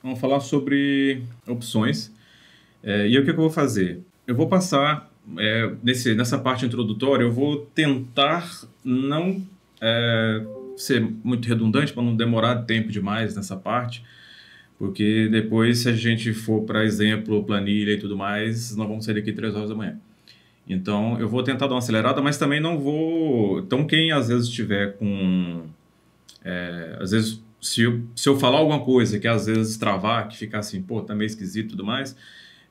Vamos falar sobre opções. E aí o que eu vou fazer? Eu vou passar, nessa parte introdutória, eu vou tentar não ser muito redundante para não demorar tempo demais nessa parte, porque depois, se a gente for para exemplo, planilha e tudo mais, nós vamos sair daqui 3 horas da manhã. Então, eu vou tentar dar uma acelerada, mas também não vou... Então, quem às vezes estiver com... às vezes, se eu falar alguma coisa que às vezes travar, que ficar assim, pô, tá meio esquisito e tudo mais,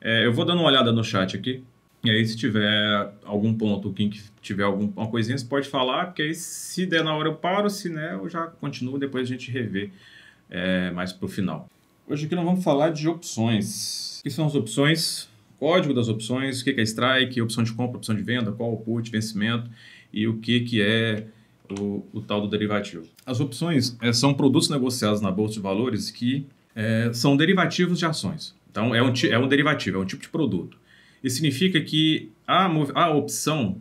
eu vou dando uma olhada no chat aqui. E aí, se tiver algum ponto, quem tiver alguma coisinha, você pode falar, porque aí, se der na hora eu paro, se né, eu já continuo, depois a gente revê mais pro final. Hoje aqui nós vamos falar de opções. O que são as opções? Código das opções, o que é strike, opção de compra, opção de venda, call, put, vencimento e o que é o tal do derivativo. As opções são produtos negociados na Bolsa de Valores que são derivativos de ações. Então, é um derivativo, é um tipo de produto. Isso significa que a opção,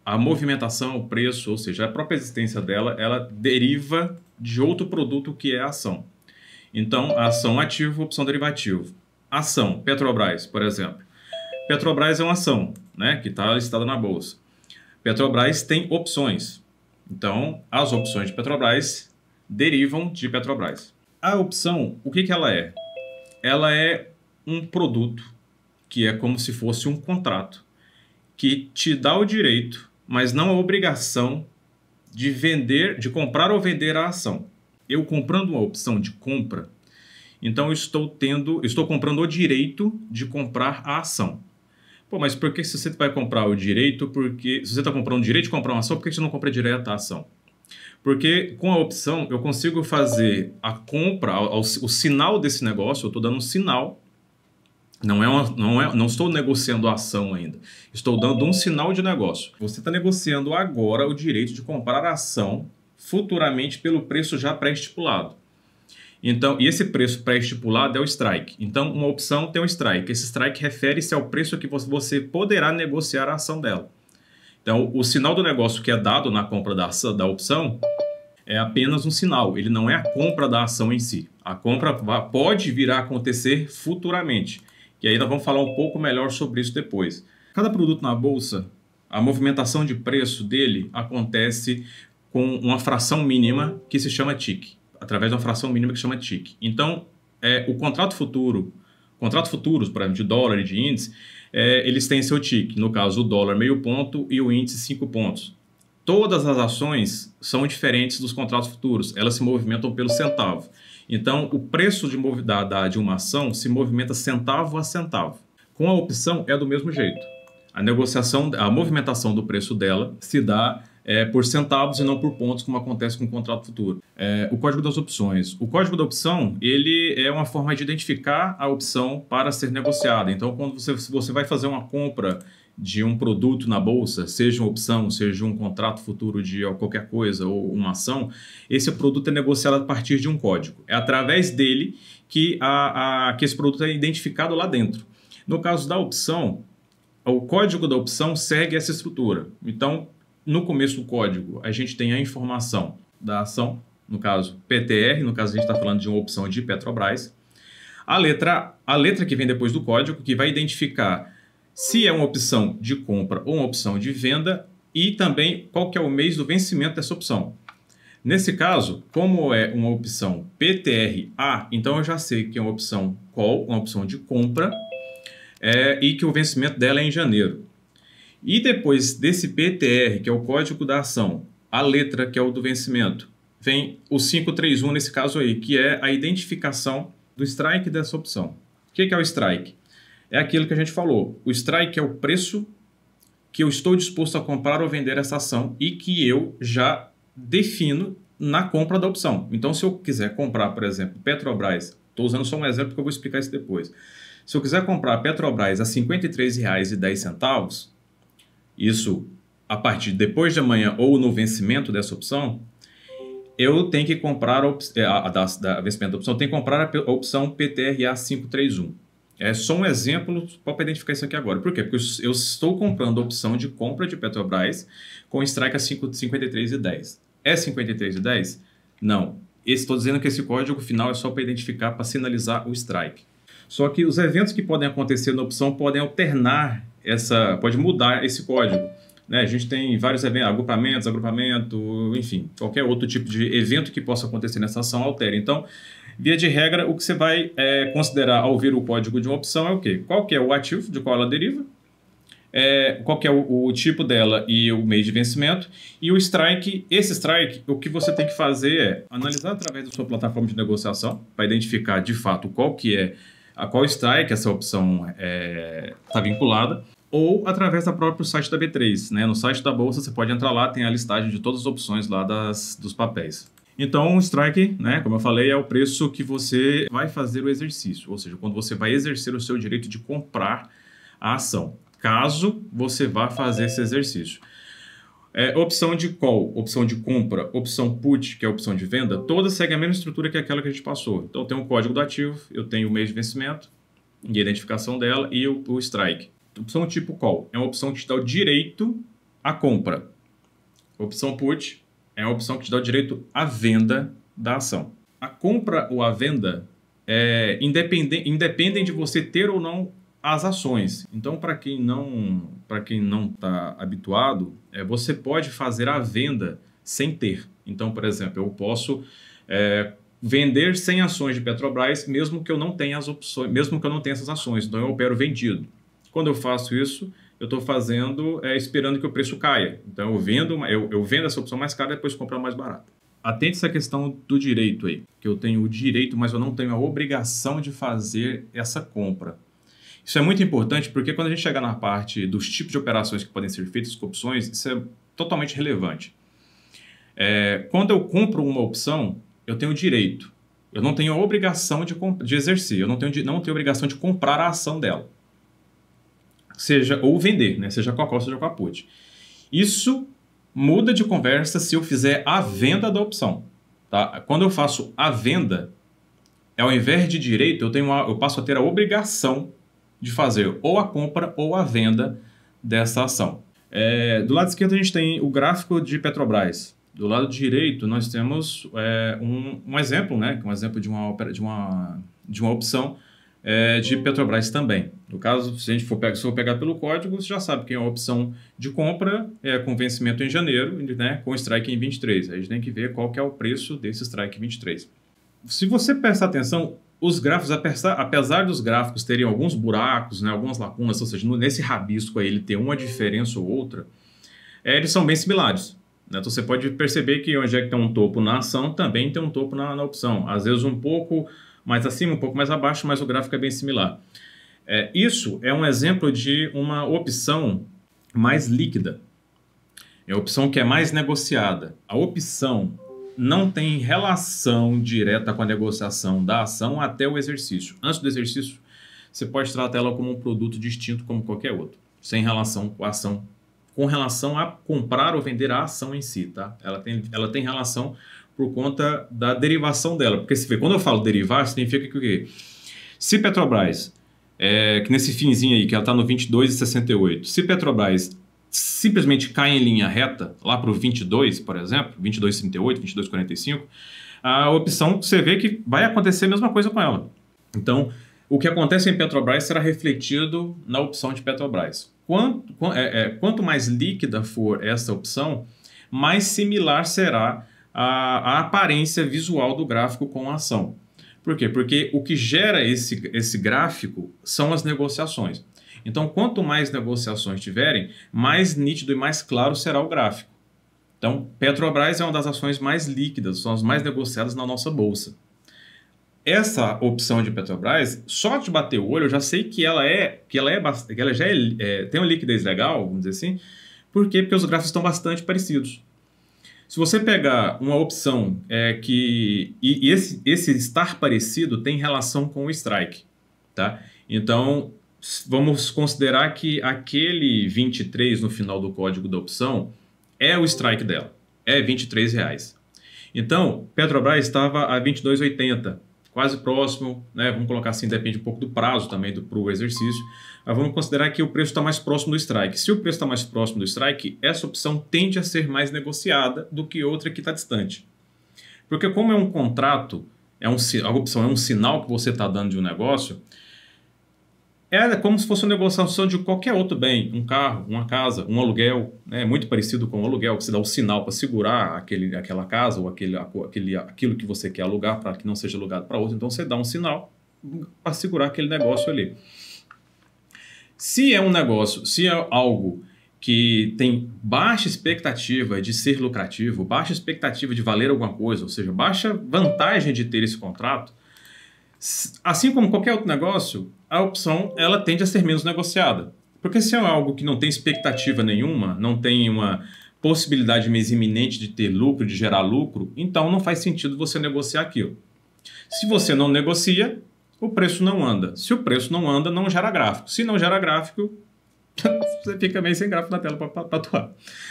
a movimentação, o preço, ou seja, a própria existência dela, ela deriva de outro produto que é a ação. Então, ação ativo, opção derivativo. Ação, Petrobras, por exemplo. Petrobras é uma ação, né, que está listada na bolsa. Petrobras tem opções. Então, as opções de Petrobras derivam de Petrobras. A opção, o que ela é? Ela é um produto que é como se fosse um contrato que te dá o direito, mas não a obrigação de vender, de comprar ou vender a ação. Eu comprando uma opção de compra, então eu estou comprando o direito de comprar a ação. Pô, mas por que se você vai comprar o direito? Porque se você está comprando o direito de comprar uma ação, por que você não compra direto a ação? Porque com a opção eu consigo fazer a compra, o sinal desse negócio, eu estou dando um sinal. Não estou negociando a ação ainda. Estou dando um sinal de negócio. Você está negociando agora o direito de comprar a ação futuramente pelo preço já pré-estipulado. Então, e esse preço pré-estipulado é o strike. Então, uma opção tem um strike. Esse strike refere-se ao preço que você poderá negociar a ação dela. Então, o sinal do negócio que é dado na compra da opção é apenas um sinal. Ele não é a compra da ação em si. A compra pode vir a acontecer futuramente. E aí nós vamos falar um pouco melhor sobre isso depois. Cada produto na bolsa, a movimentação de preço dele acontece com uma fração mínima que se chama TIC, através de uma fração mínima que se chama TIC. Então, o contrato futuros, por exemplo, de dólar e de índice, eles têm seu TIC. No caso, o dólar meio ponto e o índice 5 pontos. Todas as ações são diferentes dos contratos futuros. Elas se movimentam pelo centavo. Então, o preço de uma ação se movimenta centavo a centavo. Com a opção é do mesmo jeito. A movimentação do preço dela se dá por centavos e não por pontos, como acontece com o contrato futuro. O código das opções. O código da opção, ele é uma forma de identificar a opção para ser negociada. Então, quando você vai fazer uma compra de um produto na bolsa, seja uma opção, seja um contrato futuro de qualquer coisa ou uma ação, esse produto é negociado a partir de um código. É através dele que esse produto é identificado lá dentro. No caso da opção, o código da opção segue essa estrutura. Então, no começo do código, a gente tem a informação da ação, no caso PTR, no caso a gente está falando de uma opção de Petrobras. A letra que vem depois do código, que vai identificar se é uma opção de compra ou uma opção de venda e também qual que é o mês do vencimento dessa opção. Nesse caso, como é uma opção PTR-A, então eu já sei que é uma opção call, uma opção de compra, e que o vencimento dela é em janeiro. E depois desse PTR, que é o código da ação, a letra que é o do vencimento, vem o 531 nesse caso aí, que é a identificação do strike dessa opção. O que é o strike? É aquilo que a gente falou. O strike é o preço que eu estou disposto a comprar ou vender essa ação e que eu já defino na compra da opção. Então, se eu quiser comprar, por exemplo, Petrobras, estou usando só um exemplo porque eu vou explicar isso depois. Se eu quiser comprar Petrobras a R$ 53,10, isso a partir de depois de amanhã ou no vencimento dessa opção, eu tenho que comprar vencimento da opção, eu tenho que comprar a opção PTRA 531. É só um exemplo para identificar isso aqui agora. Por quê? Porque eu estou comprando a opção de compra de Petrobras com strike a 53,10. É 53,10? Não. Estou dizendo que esse código final é só para identificar, para sinalizar o strike. Só que os eventos que podem acontecer na opção podem alternar pode mudar esse código. Né? A gente tem vários eventos, agrupamento, enfim, qualquer outro tipo de evento que possa acontecer nessa ação altera. Então, via de regra, o que você vai considerar ao ver o código de uma opção é o quê? Qual que é o ativo, de qual ela deriva, qual que é o tipo dela e o mês de vencimento, e o strike. Esse strike, o que você tem que fazer é analisar através da sua plataforma de negociação, para identificar de fato qual strike essa opção está vinculada, ou através do próprio site da B3. Né? No site da Bolsa, você pode entrar lá, tem a listagem de todas as opções lá dos papéis. Então, o strike, né, como eu falei, é o preço que você vai fazer o exercício, ou seja, quando você vai exercer o seu direito de comprar a ação, caso você vá fazer esse exercício. Opção de call, opção de compra, opção put, que é a opção de venda, todas seguem a mesma estrutura que aquela que a gente passou. Então, tem um código do ativo, eu tenho o mês de vencimento, e a identificação dela, e o strike. Opção tipo call é uma opção que te dá o direito à compra. Opção put é uma opção que te dá o direito à venda da ação. A compra ou a venda independem de você ter ou não as ações. Então, para quem não está habituado, você pode fazer a venda sem ter. Então, por exemplo, eu posso vender 100 ações de Petrobras, mesmo que eu não tenha as opções, mesmo que eu não tenha essas ações. Então, eu opero vendido. Quando eu faço isso, eu estou fazendo esperando que o preço caia. Então, eu vendo essa opção mais cara e depois compro a mais barata. Atente essa questão do direito aí, que eu tenho o direito, mas eu não tenho a obrigação de fazer essa compra. Isso é muito importante porque quando a gente chegar na parte dos tipos de operações que podem ser feitas com opções, isso é totalmente relevante. Quando eu compro uma opção, eu tenho direito. Eu não tenho a obrigação de exercer, eu não tenho obrigação de comprar a ação dela. Ou vender, né? Seja com a call, seja com a put. Isso muda de conversa se eu fizer a venda da opção. Tá? Quando eu faço a venda, ao invés de direito, eu passo a ter a obrigação de fazer ou a compra ou a venda dessa ação. Do lado esquerdo a gente tem o gráfico de Petrobras. Do lado direito nós temos um exemplo, né? Um exemplo de uma opção de Petrobras também. No caso, se eu for pegar pelo código, você já sabe que é uma opção de compra com vencimento em janeiro, né, com strike em 23. Aí a gente tem que ver qual que é o preço desse strike 23. Se você prestar atenção, os gráficos, apesar dos gráficos terem alguns buracos, né, algumas lacunas, ou seja, nesse rabisco aí ele tem uma diferença ou outra, eles são bem similares. Né? Então você pode perceber que onde é que tem um topo na ação, também tem um topo na opção. Às vezes um pouco mais acima, um pouco mais abaixo, mas o gráfico é bem similar. Isso é um exemplo de uma opção mais líquida. É a opção que é mais negociada. A opção não tem relação direta com a negociação da ação até o exercício. Antes do exercício, você pode tratar ela como um produto distinto como qualquer outro, sem relação com a ação, com relação a comprar ou vender a ação em si. Tá? Ela tem relação por conta da derivação dela. Porque se vê, quando eu falo derivar, significa que o quê? Se Petrobras, que nesse finzinho aí, que ela está no 22,68, se Petrobras simplesmente cai em linha reta, lá para o 22, por exemplo, 22,38, 22,45, a opção, você vê que vai acontecer a mesma coisa com ela. Então, o que acontece em Petrobras será refletido na opção de Petrobras. Quanto mais líquida for essa opção, mais similar será a aparência visual do gráfico com a ação. Por quê? Porque o que gera esse gráfico são as negociações. Então, quanto mais negociações tiverem, mais nítido e mais claro será o gráfico. Então, Petrobras é uma das ações mais líquidas, são as mais negociadas na nossa bolsa. Essa opção de Petrobras, só de bater o olho, eu já sei que ela já tem uma liquidez legal, vamos dizer assim. Por quê? Porque os gráficos estão bastante parecidos. Se você pegar uma opção esse estar parecido tem relação com o strike, tá? Então, vamos considerar que aquele 23 no final do código da opção é o strike dela, é R$23. Então, Petrobras estava a 22,80, quase próximo, né? Vamos colocar assim, depende um pouco do prazo também para o exercício. Mas vamos considerar que o preço está mais próximo do strike. Se o preço está mais próximo do strike, essa opção tende a ser mais negociada do que outra que está distante. Porque como é um contrato, a opção é um sinal que você está dando de um negócio, é como se fosse uma negociação de qualquer outro bem, um carro, uma casa, um aluguel, né? Muito parecido com o aluguel, que você dá um sinal para segurar aquela casa ou aquilo que você quer alugar para que não seja alugado para outro. Então você dá um sinal para segurar aquele negócio ali. Se é um negócio, se é algo que tem baixa expectativa de ser lucrativo, baixa expectativa de valer alguma coisa, ou seja, baixa vantagem de ter esse contrato, assim como qualquer outro negócio, a opção ela tende a ser menos negociada. Porque se é algo que não tem expectativa nenhuma, não tem uma possibilidade mais iminente de ter lucro, de gerar lucro, então não faz sentido você negociar aquilo. Se você não negocia, o preço não anda. Se o preço não anda, não gera gráfico. Se não gera gráfico, você fica meio sem gráfico na tela para atuar.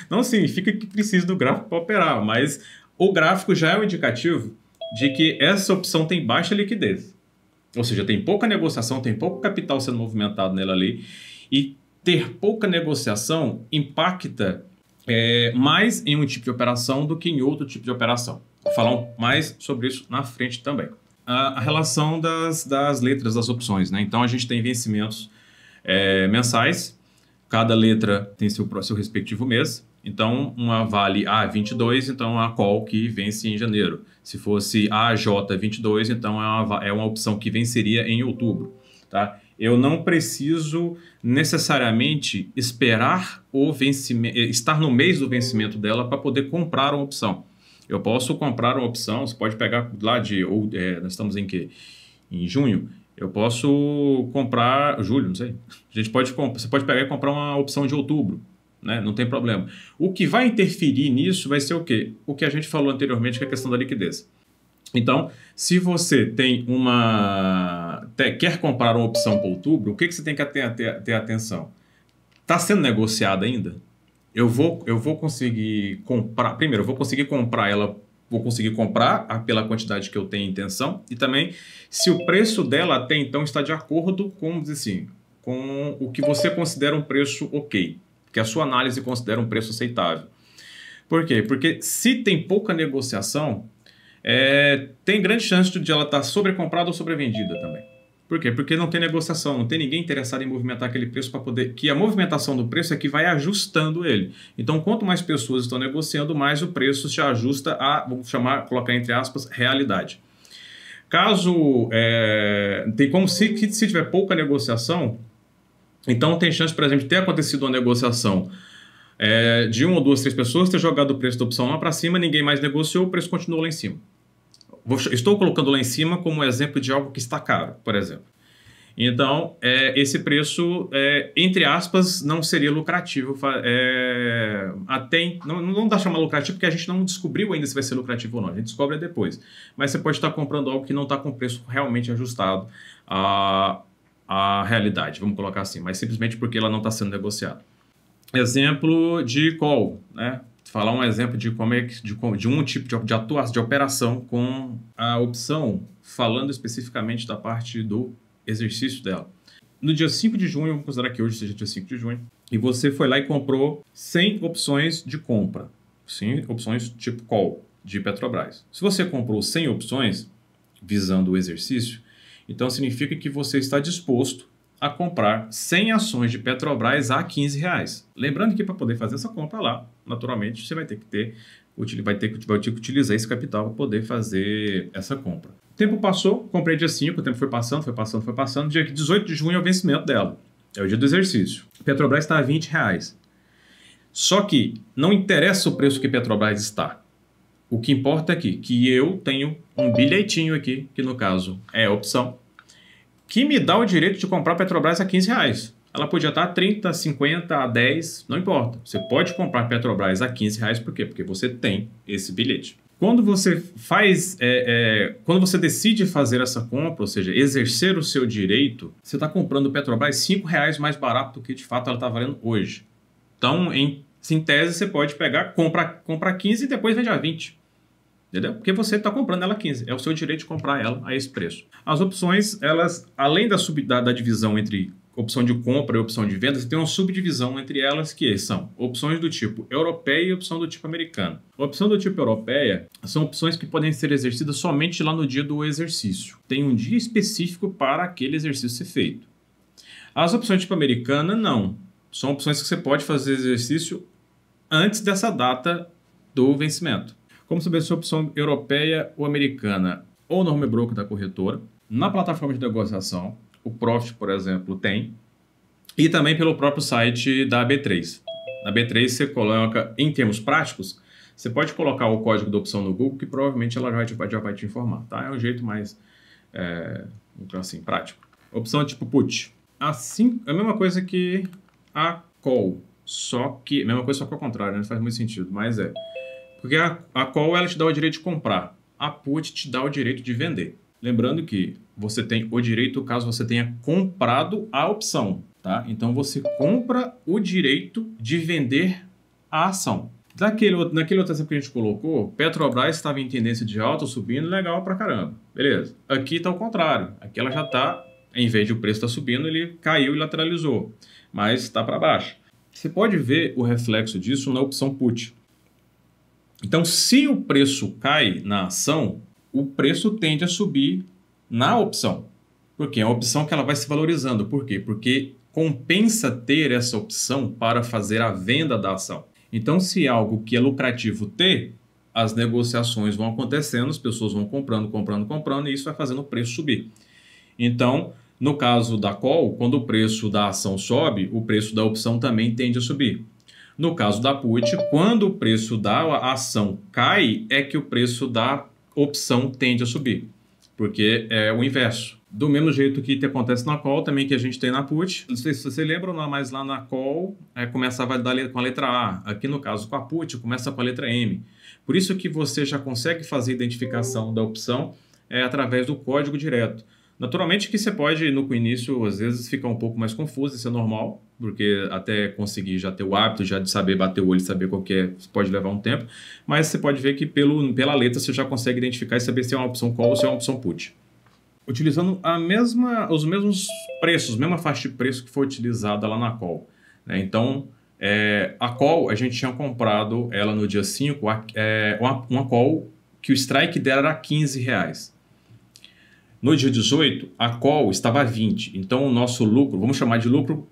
Não significa que precisa do gráfico para operar, mas o gráfico já é um indicativo de que essa opção tem baixa liquidez. Ou seja, tem pouca negociação, tem pouco capital sendo movimentado nela ali. E ter pouca negociação impacta mais em um tipo de operação do que em outro tipo de operação. Vou falar mais sobre isso na frente também. A relação das letras das opções, né? Então, a gente tem vencimentos mensais. Cada letra tem seu respectivo mês. Então, uma vale A22, então é a call que vence em janeiro. Se fosse AJ22, então é uma opção que venceria em outubro. Tá? Eu não preciso necessariamente esperar o vencimento, estar no mês do vencimento dela para poder comprar uma opção. Eu posso comprar uma opção, você pode pegar lá nós estamos em quê? Em junho. Eu posso comprar, julho, não sei. Você pode pegar e comprar uma opção de outubro. Né? Não tem problema. O que vai interferir nisso vai ser o quê? O que a gente falou anteriormente, que é a questão da liquidez. Então, se você quer comprar uma opção para outubro, o que você tem que ter atenção? Está sendo negociada ainda? Eu vou conseguir comprar... Primeiro, eu vou conseguir comprar ela, vou conseguir comprar pela quantidade que eu tenho intenção, e também se o preço dela até então está de acordo com o que você considera um preço ok, que a sua análise considera um preço aceitável. Por quê? Porque se tem pouca negociação, tem grande chance de ela estar sobrecomprada ou sobrevendida também. Por quê? Porque não tem negociação, não tem ninguém interessado em movimentar aquele preço para poder... Que a movimentação do preço é que vai ajustando ele. Então, quanto mais pessoas estão negociando, mais o preço se ajusta vamos colocar entre aspas, realidade. Caso... tem como se tiver pouca negociação, então tem chance, por exemplo, de ter acontecido uma negociação de 1 ou 2, 3 pessoas, ter jogado o preço da opção lá para cima, ninguém mais negociou, o preço continuou lá em cima. Estou colocando lá em cima como exemplo de algo que está caro, por exemplo. Então, esse preço, entre aspas, não seria lucrativo. Não dá para chamar lucrativo porque a gente não descobriu ainda se vai ser lucrativo ou não. A gente descobre depois. Mas você pode estar comprando algo que não está com o preço realmente ajustado à realidade, vamos colocar assim. Mas simplesmente porque ela não está sendo negociada. Exemplo de call, né? Falar um exemplo de um tipo de operação com a opção, falando especificamente da parte do exercício dela. No dia 5 de junho, vamos considerar que hoje seja dia 5 de junho, e você foi lá e comprou 100 opções de compra, sim, opções tipo call de Petrobras. Se você comprou 100 opções visando o exercício, então significa que você está disposto a comprar 100 ações de Petrobras a R$15. Lembrando que para poder fazer essa compra lá, naturalmente, você vai ter que utilizar esse capital para poder fazer essa compra. O tempo passou, comprei dia 5, o tempo foi passando. Dia 18 de junho é o vencimento dela. É o dia do exercício. Petrobras está a R$20. Só que não interessa o preço que Petrobras está. O que importa é que eu tenho um bilhetinho aqui, que no caso é a opção, que me dá o direito de comprar Petrobras a R$15. Ela podia estar a 30, 50, a 10, não importa. Você pode comprar Petrobras a R$15, por quê? Porque você tem esse bilhete. Quando você quando você decide fazer essa compra, ou seja, exercer o seu direito, você está comprando Petrobras R$5 mais barato do que de fato ela está valendo hoje. Então, em tese, você pode pegar, compra 15 e depois vende a 20. Entendeu? Porque você está comprando ela a 15. É o seu direito de comprar ela a esse preço. As opções, elas, além da divisão entre opção de compra e opção de venda, você tem uma subdivisão entre elas que são opções do tipo europeia e opção do tipo americana. A opção do tipo europeia são opções que podem ser exercidas somente lá no dia do exercício. Tem um dia específico para aquele exercício ser feito. As opções tipo americana, não. São opções que você pode fazer exercício antes dessa data do vencimento. Como saber se é opção europeia ou americana? Ou no home broker da corretora, na plataforma de negociação, o Profit, por exemplo, tem, e também pelo próprio site da B3. Na B3 você coloca, em termos práticos, você pode colocar o código da opção no Google, que provavelmente ela já vai te informar, tá? É um jeito mais, assim, prático. Opção tipo put. Assim, é a mesma coisa que a call, só que, mesma coisa só que ao contrário, né? Não faz muito sentido, mas é. Porque a call, ela te dá o direito de comprar, a put te dá o direito de vender. Lembrando que você tem o direito caso você tenha comprado a opção, tá? Então você compra o direito de vender a ação. Naquele outro exemplo que a gente colocou, Petrobras estava em tendência de alta, subindo, legal pra caramba. Beleza. Aqui está o contrário. Aqui ela já está, em vez de o preço estar subindo, ele caiu e lateralizou. Mas está para baixo. Você pode ver o reflexo disso na opção put. Então, se o preço cai na ação, o preço tende a subir na opção. Porque é uma opção que ela vai se valorizando. Por quê? Porque compensa ter essa opção para fazer a venda da ação. Então, se é algo que é lucrativo ter, as negociações vão acontecendo, as pessoas vão comprando, e isso vai fazendo o preço subir. Então, no caso da call, quando o preço da ação sobe, o preço da opção também tende a subir. No caso da put, quando o preço da ação cai, é que o preço da opção tende a subir, porque é o inverso. Do mesmo jeito que acontece na call, também que a gente tem na put. Não sei se você lembra, mas lá na call começa a validar com a letra A. Aqui no caso com a put, começa com a letra M. Por isso que você já consegue fazer a identificação da opção através do código direto. Naturalmente que você pode, no início, às vezes ficar um pouco mais confuso, isso é normal, porque até conseguir já ter o hábito já de saber bater o olho e saber qual que é, pode levar um tempo, mas você pode ver que pela letra você já consegue identificar e saber se é uma opção call ou se é uma opção put. Utilizando os mesmos preços, a mesma faixa de preço que foi utilizada lá na call, né? Então, a call, a gente tinha comprado ela no dia 5, uma call que o strike dela era R$15. No dia 18, a call estava a 20. Então, o nosso lucro, vamos chamar de lucro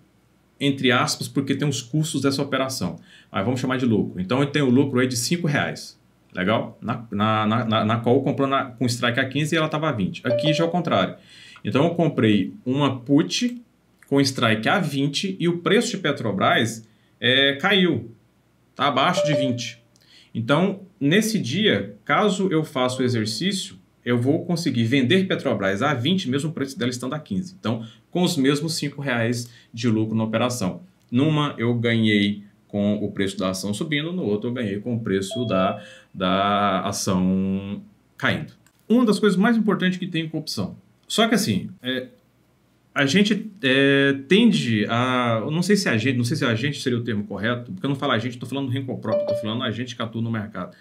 entre aspas, porque tem os custos dessa operação. Mas vamos chamar de lucro. Então, eu tenho o lucro aí de R$5. Legal? Na call, comprou com strike a 15 e ela estava a 20. Aqui já é o contrário. Então, eu comprei uma put com strike a 20 e o preço de Petrobras caiu. Está abaixo de 20. Então, nesse dia, caso eu faça o exercício, eu vou conseguir vender Petrobras a 20, mesmo o preço dela estando a 15. Então, com os mesmos R$5 de lucro na operação. Numa, eu ganhei com o preço da ação subindo, no outro, eu ganhei com o preço da ação caindo. Uma das coisas mais importantes que tem com opção. Só que assim, a gente tende a... Não sei se a gente seria o termo correto, porque eu não falo a gente, estou falando do Renko próprio, estou falando a gente que atua no mercado.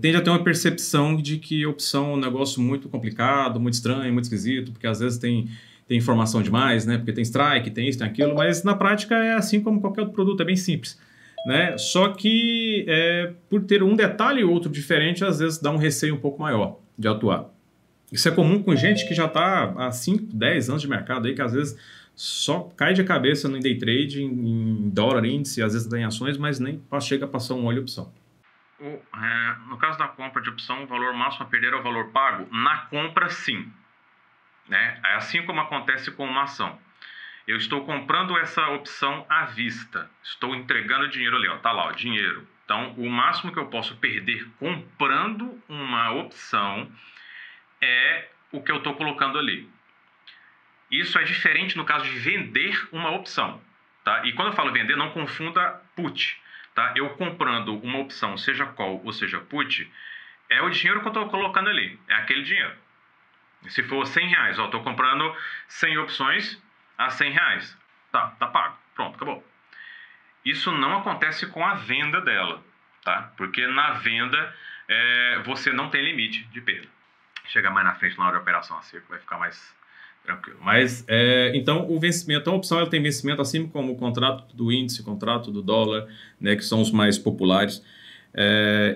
Tende a ter uma percepção de que opção é um negócio muito complicado, muito estranho, muito esquisito, porque às vezes tem informação demais, né? Porque tem strike, tem isso, tem aquilo, mas na prática é assim como qualquer outro produto, é bem simples, né? Só que por ter um detalhe ou outro diferente, às vezes dá um receio um pouco maior de atuar. Isso é comum com gente que já está há 5, 10 anos de mercado aí, que às vezes só cai de cabeça no day trade, em dólar índice, às vezes tem ações, mas nem chega a passar um olho opção. No caso da compra de opção, o valor máximo a perder é o valor pago? Na compra, sim. Né? É assim como acontece com uma ação. Eu estou comprando essa opção à vista. Estou entregando dinheiro ali. Está lá, o dinheiro. Então, o máximo que eu posso perder comprando uma opção é o que eu estou colocando ali. Isso é diferente no caso de vender uma opção. Tá? E quando eu falo vender, não confunda put. Tá? Eu comprando uma opção, seja call ou seja put, é o dinheiro que eu estou colocando ali. É aquele dinheiro. Se for R$100, ó, estou comprando 100 opções a R$100. Tá pago. Pronto, acabou. Isso não acontece com a venda dela, tá? Porque na venda você não tem limite de perda. Chega mais na frente na hora da operação assim, vai ficar mais Tranquilo. Mas, então, o vencimento, a opção ela tem vencimento assim como o contrato do índice, o contrato do dólar, né, que são os mais populares.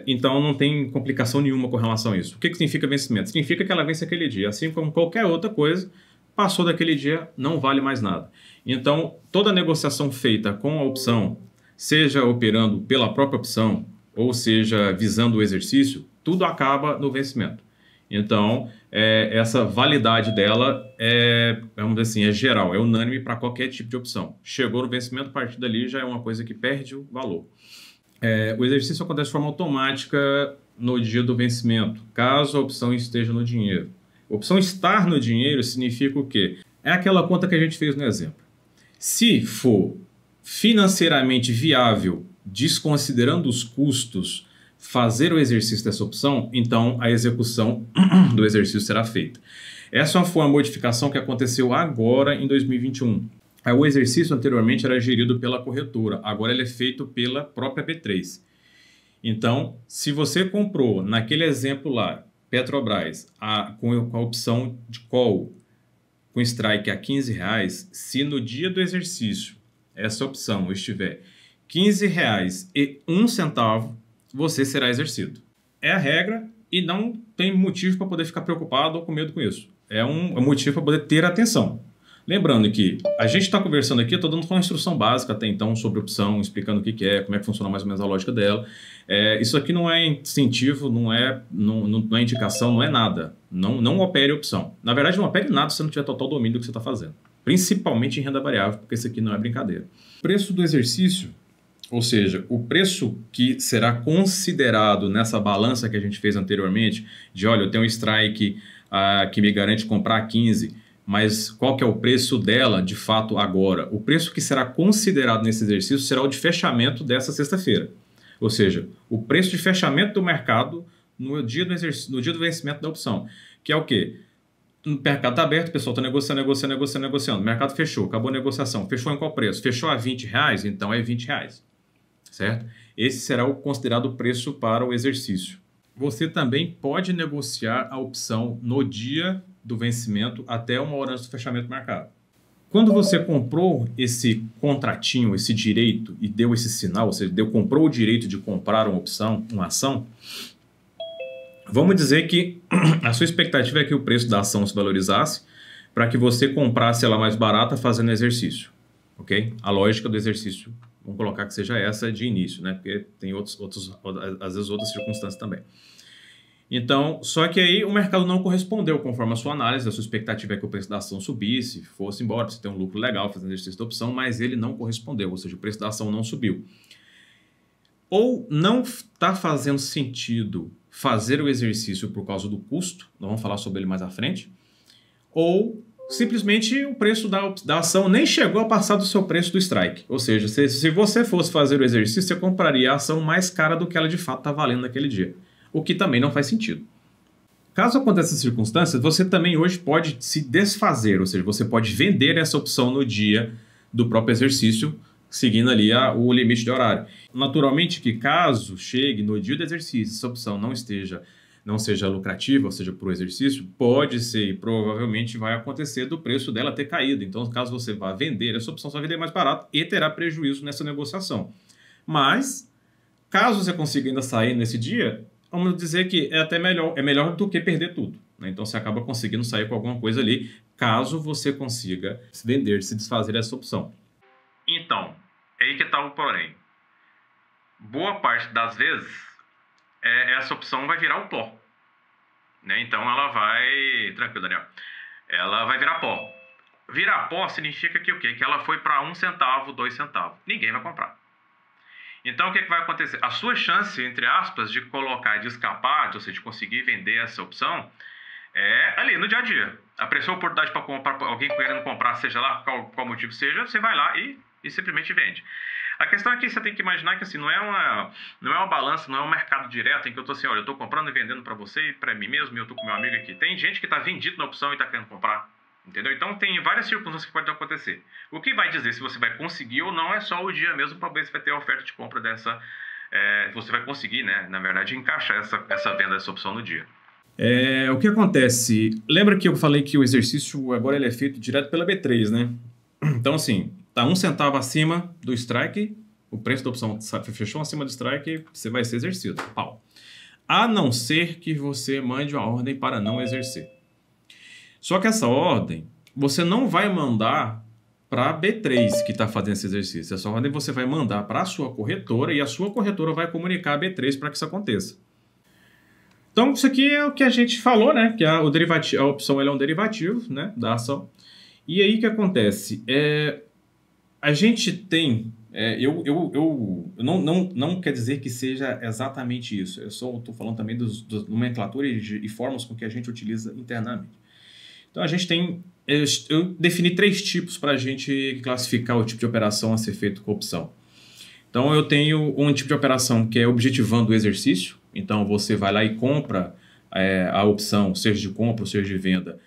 Então, não tem complicação nenhuma com relação a isso. O que significa vencimento? Significa que ela vence aquele dia. Assim como qualquer outra coisa, passou daquele dia, não vale mais nada. Então, toda negociação feita com a opção, seja operando pela própria opção, ou seja, visando o exercício, tudo acaba no vencimento. Então, essa validade dela vamos dizer assim, é geral, é unânime para qualquer tipo de opção. Chegou no vencimento, a partir dali já é uma coisa que perde o valor. O exercício acontece de forma automática no dia do vencimento, caso a opção esteja no dinheiro. A opção estar no dinheiro significa o quê? É aquela conta que a gente fez no exemplo. Se for financeiramente viável, desconsiderando os custos, fazer o exercício dessa opção, então a execução do exercício será feita. Essa foi uma modificação que aconteceu agora em 2021. O exercício anteriormente era gerido pela corretora, agora ele é feito pela própria B3. Então, se você comprou, naquele exemplo lá, Petrobras, com a opção de call, com strike a R$15, se no dia do exercício essa opção estiver R$15,01, você será exercido. É a regra e não tem motivo para poder ficar preocupado ou com medo com isso. É um motivo para poder ter atenção. Lembrando que a gente está conversando aqui, eu estou dando uma instrução básica até então sobre opção, explicando o que é, como é que funciona mais ou menos a lógica dela. Isso aqui não é incentivo, não é indicação, não é nada. Não opere opção. Na verdade, não opere nada se você não tiver total domínio do que você está fazendo. Principalmente em renda variável, porque isso aqui não é brincadeira. Preço do exercício, ou seja, o preço que será considerado nessa balança que a gente fez anteriormente, de olha, eu tenho um strike que me garante comprar 15, mas qual que é o preço dela de fato agora? O preço que será considerado nesse exercício será o de fechamento dessa sexta-feira. Ou seja, o preço de fechamento do mercado no dia do vencimento da opção. Que é o quê? O mercado está aberto, o pessoal está negociando. O mercado fechou, acabou a negociação. Fechou em qual preço? Fechou a R$20, então é R$20. Certo? Esse será o considerado preço para o exercício. Você também pode negociar a opção no dia do vencimento até 1 hora antes do fechamento do mercado. Quando você comprou esse contratinho, esse direito e deu esse sinal, ou seja, comprou o direito de comprar uma opção, uma ação, vamos dizer que a sua expectativa é que o preço da ação se valorizasse para que você comprasse ela mais barata fazendo exercício, ok? A lógica do exercício, vamos colocar que seja essa de início, né? Porque tem às vezes outras circunstâncias também. Então, só que aí o mercado não correspondeu conforme a sua análise, a sua expectativa é que o preço da ação subisse, fosse embora, você tem um lucro legal fazendo exercício da opção, mas ele não correspondeu, ou seja, o preço da ação não subiu. Ou não está fazendo sentido fazer o exercício por causa do custo, nós vamos falar sobre ele mais à frente, ou simplesmente o preço da ação nem chegou a passar do seu preço do strike. Ou seja, se você fosse fazer o exercício, você compraria a ação mais cara do que ela de fato está valendo naquele dia. O que também não faz sentido. Caso aconteça essas circunstâncias, você também hoje pode se desfazer, ou seja, você pode vender essa opção no dia do próprio exercício, seguindo ali o limite de horário. Naturalmente que caso chegue no dia do exercício, essa opção não seja lucrativa, ou seja, para o exercício, pode ser e provavelmente vai acontecer do preço dela ter caído. Então, caso você vá vender essa opção, você vai vender mais barato e terá prejuízo nessa negociação. Mas, caso você consiga ainda sair nesse dia, vamos dizer que é até melhor do que perder tudo, né? Então, você acaba conseguindo sair com alguma coisa ali, caso você consiga se vender, se desfazer dessa opção. Então, é aí que está o porém. Boa parte das vezes, essa opção vai virar o pó, né? Então, ela vai... Tranquilo, Daniel. Ela vai virar pó. Virar pó significa que o quê? Que ela foi para 1 centavo, 2 centavos. Ninguém vai comprar. Então, o que vai acontecer? A sua chance, entre aspas, de colocar, de escapar, ou seja, de conseguir vender essa opção, é ali no dia a dia. Apareceu a oportunidade para alguém querendo comprar, seja lá qual motivo seja, você vai lá e simplesmente vende. A questão é que você tem que imaginar que assim, não é uma balança, não é um mercado direto em que eu estou assim, olha, eu estou comprando e vendendo para você e para mim mesmo, e eu estou com meu amigo aqui. Tem gente que está vendido na opção e está querendo comprar. Entendeu? Então, tem várias circunstâncias que podem acontecer. O que vai dizer se você vai conseguir ou não é só o dia mesmo para ver se vai ter a oferta de compra dessa... você vai conseguir, né, na verdade, encaixar essa venda, essa opção no dia. O que acontece? Lembra que eu falei que o exercício agora ele é feito direto pela B3, né? Então, assim, tá 1 centavo acima do strike, o preço da opção fechou acima do strike, você vai ser exercido. Pau. A não ser que você mande uma ordem para não exercer. Só que essa ordem, você não vai mandar para a B3 que está fazendo esse exercício. Essa ordem você vai mandar para a sua corretora e a sua corretora vai comunicar a B3 para que isso aconteça. Então, isso aqui é o que a gente falou, né? Que a opção ela é um derivativo, né, da ação. E aí o que acontece? A gente tem... não quer dizer que seja exatamente isso. Eu só estou falando também dos nomenclatura e formas com que a gente utiliza internamente. Então, a gente tem... Eu defini 3 tipos para a gente classificar o tipo de operação a ser feito com opção. Então, eu tenho um tipo de operação que é objetivando o exercício. Então, você vai lá e compra a opção, seja de compra ou seja de venda,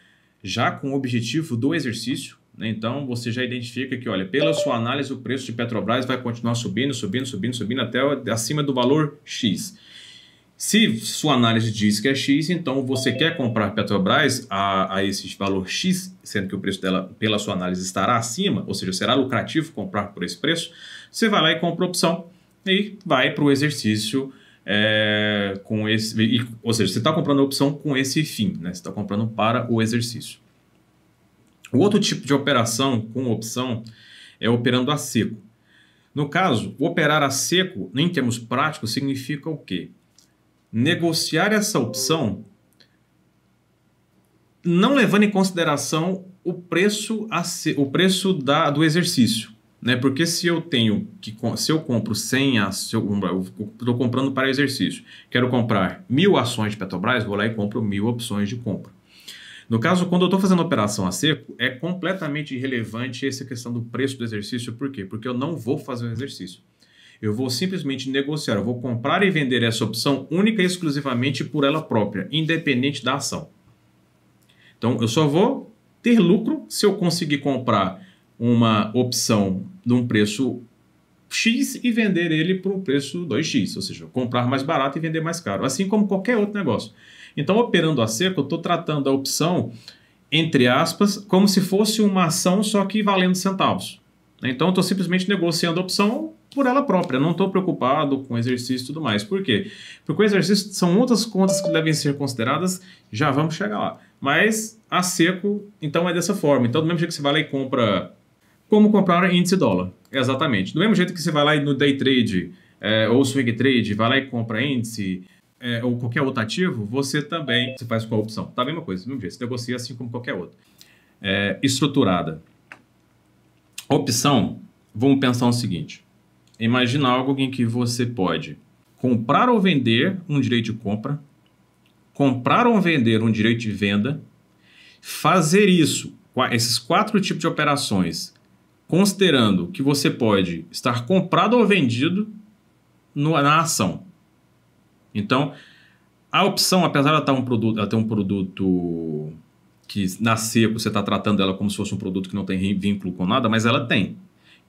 já com o objetivo do exercício. Né? Então, você já identifica que, olha, pela sua análise, o preço de Petrobras vai continuar subindo, subindo, subindo, subindo até acima do valor X. Se sua análise diz que é X, então você quer comprar Petrobras a esse valor X, sendo que o preço dela, pela sua análise, estará acima, ou seja, será lucrativo comprar por esse preço, você vai lá e compra a opção e vai para o exercício com esse... Ou seja, você está comprando a opção com esse fim, né? Você está comprando para o exercício. O outro tipo de operação com opção é operando a seco. No caso, operar a seco, em termos práticos, significa o quê? Negociar essa opção não levando em consideração o preço do exercício, né? Porque se eu compro 100 ações, eu estou comprando para exercício, quero comprar 1000 ações de Petrobras, vou lá e compro 1000 opções de compra. No caso, quando eu estou fazendo operação a seco, é completamente irrelevante essa questão do preço do exercício. Por quê? Porque eu não vou fazer o exercício. Eu vou simplesmente negociar, eu vou comprar e vender essa opção única e exclusivamente por ela própria, independente da ação. Então, eu só vou ter lucro se eu conseguir comprar uma opção de um preço X e vender ele por um preço 2X, ou seja, comprar mais barato e vender mais caro, assim como qualquer outro negócio. Então, operando a seco, eu estou tratando a opção, entre aspas, como se fosse uma ação, só que valendo centavos. Então, eu estou simplesmente negociando a opção por ela própria, não estou preocupado com o exercício e tudo mais. Por quê? Porque o exercício são outras contas que devem ser consideradas, já vamos chegar lá. Mas a seco, então é dessa forma. Então, do mesmo jeito que você vai lá e compra, como comprar índice dólar, exatamente. Do mesmo jeito que você vai lá e no day trade ou swing trade, vai lá e compra índice ou qualquer outro ativo, você também faz com a opção. Tá a mesma coisa, do mesmo jeito, você negocia assim como qualquer outro. Estruturada. Opção, vamos pensar o seguinte. Imagina algo em que você pode comprar ou vender um direito de compra, comprar ou vender um direito de venda, fazer isso, esses 4 tipos de operações, considerando que você pode estar comprado ou vendido na ação. Então, a opção, apesar de ela ter um produto que na seco você está tratando ela como se fosse um produto que não tem vínculo com nada, mas ela tem.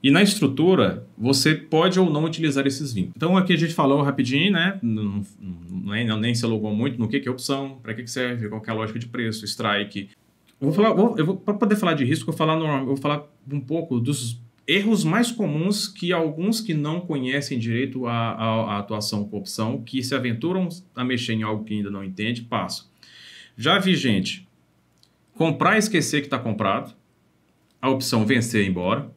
E na estrutura, você pode ou não utilizar esses vínculos. Então, aqui a gente falou rapidinho, né? Nem se alongou muito no que é opção, para que serve, qual que é a lógica de preço, strike. Para poder falar de risco, eu vou falar um pouco dos erros mais comuns que alguns que não conhecem direito a atuação com opção, que se aventuram a mexer em algo que ainda não entende, passam. Já vi gente comprar e esquecer que está comprado, a opção vencer e ir embora.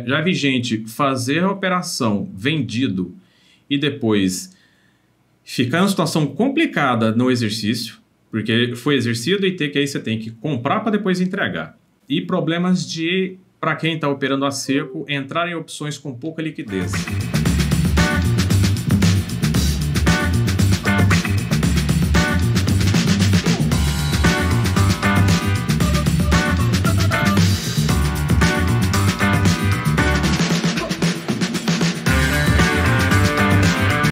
Já vi gente fazer a operação vendido e depois ficar em uma situação complicada no exercício, porque foi exercido e aí você tem que comprar para depois entregar. E problemas para quem está operando a seco, entrar em opções com pouca liquidez.